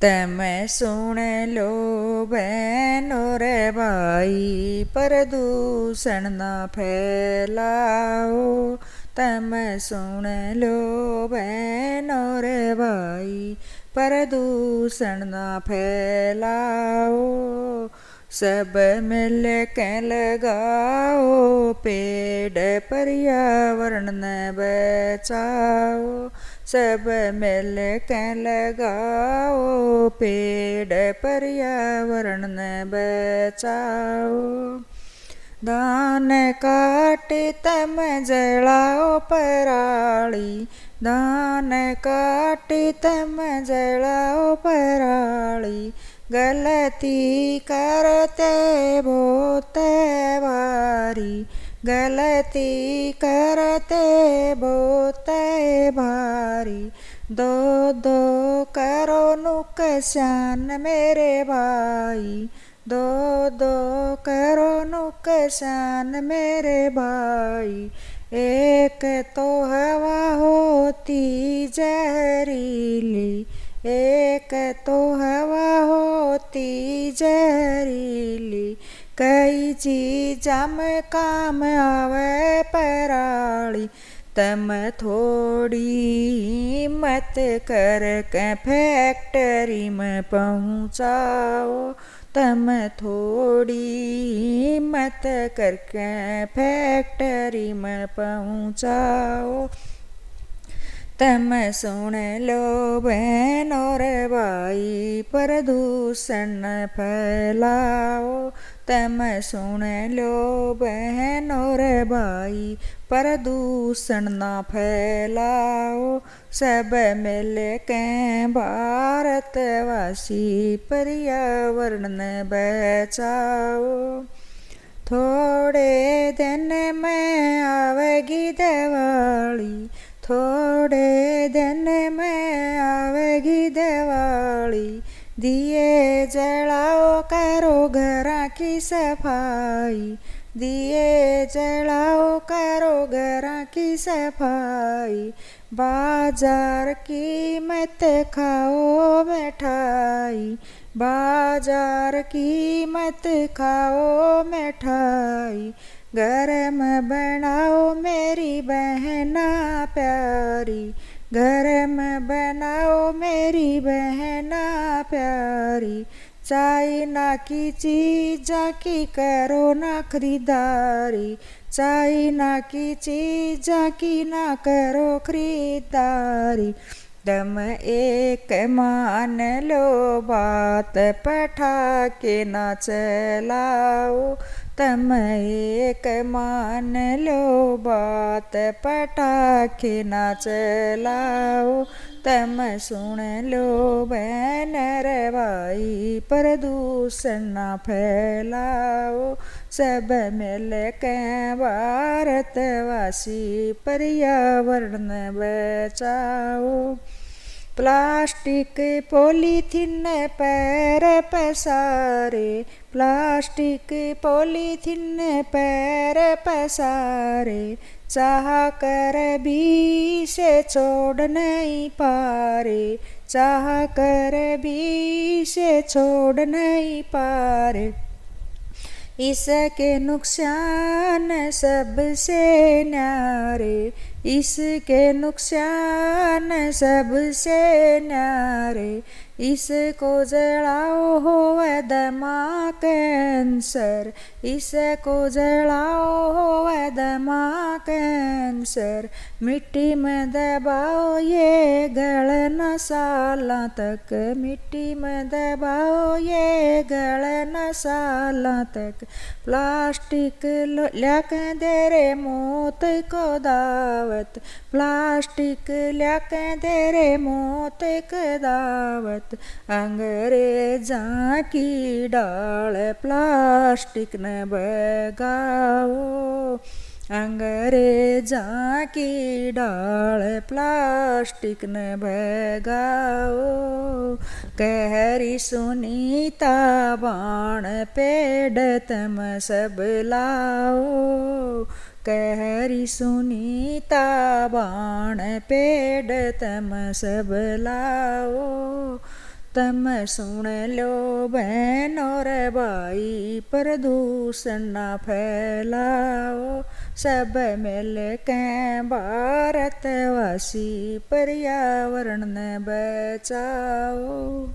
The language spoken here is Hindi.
तमै सुन लो बहनों रे भाई, प्रदूषण ना फैलाओ। तमै सुन लो बहनों रे भाई, प्रदूषण ना फैलाओ। सब मिल के लगाओ पेड़, पर्यावरण ने बचाओ। सब मिल के लगाओ पेड़, पर्यावरण ने बचाओ। धान काटे तम जलाओ पराली, धान काटे तम जलाओ पराली। गलती करते बहुत भारी, गलती करते बहुत भारी। दो दो करो नुकसान मेरे भाई, दो दो करो नुकसान मेरे भाई। एक तो हवा होती जहरीली, एक तो हवा होती जहरीली। कई चीज़ां में काम आवे पराली। तम थोड़ी हिम्मत करके फैक्ट्री में पहुँचाओ। तम थोड़ी हिम्मत करके फैक्ट्री में पहुँचाओ। तम सुन लो बहनों रे भाई, प्रदूषण न फैलाओ। तम सुन लो बहनों रे भाई, प्रदूषण न फैलाओ। सब मिल के भारतवासी पर्यावरण न बचाओ। थोड़े दिन में आवेगी दिवाली, थोड़े दिन में आवेगी दिवाली। दिए जलाओ करो घरा की सफाई, दिए जलाओ करो घरा की सफाई। बाजार की मत खाओ मिठाई, बाजार की मत खाओ मिठाई। घर में बनाओ मेरी बहना प्यारी, घर में बनाओ मेरी बहना प्यारी। चाइना की चीज़ा की करो ना खरीदारी, चाइना की चीज़ा की ना करो खरीदारी। तुम एक मान लो बात, पटाखे ना चलाओ। तुम एक मान लो बात, पटाखे ना चलाओ। तुम सुन लो बहन रे भाई, प्रदूषण ना फैलाओ। सब मिल के भारतवासी पर्यावरण बचाओ। प्लास्टिक पॉलीथीन पैर पसारे, प्लास्टिक पॉलीथीन पैर पसारे। चाह कर भी से छोड़ नहीं पारे, चाह कर भी से छोड़ नहीं पारे। इसके नुकसान सबसे न्यारे, इसके नुकसान सबसे न्यारे। इसको जलाओ होवे दमा कैंसर, इसको जलाओ होवे दमा कैंसर। मिट्टी में दबाओ ये गलना सालां तक, मिट्टी में दबाओ ये गलना सालां तक। प्लास्टिक ल्याके दे रे मौत को दावत, प्लास्टिक ल्याके दे रे मौत को दावत। अंग्रेजां की डाल प्लास्टिक न भगाओ, अंग्रेजां की डाल प्लास्टिक न भगाओ। कहरी सुनीता बाण पेड़ तम सब लाओ, कहरी सुनीता बाण पेड़ तम सब लाओ। तम सुन लो बहनों रे भाई, प्रदूषण ना फैलाओ, सब मिल के भारतवासी पर्यावरण ने बचाओ।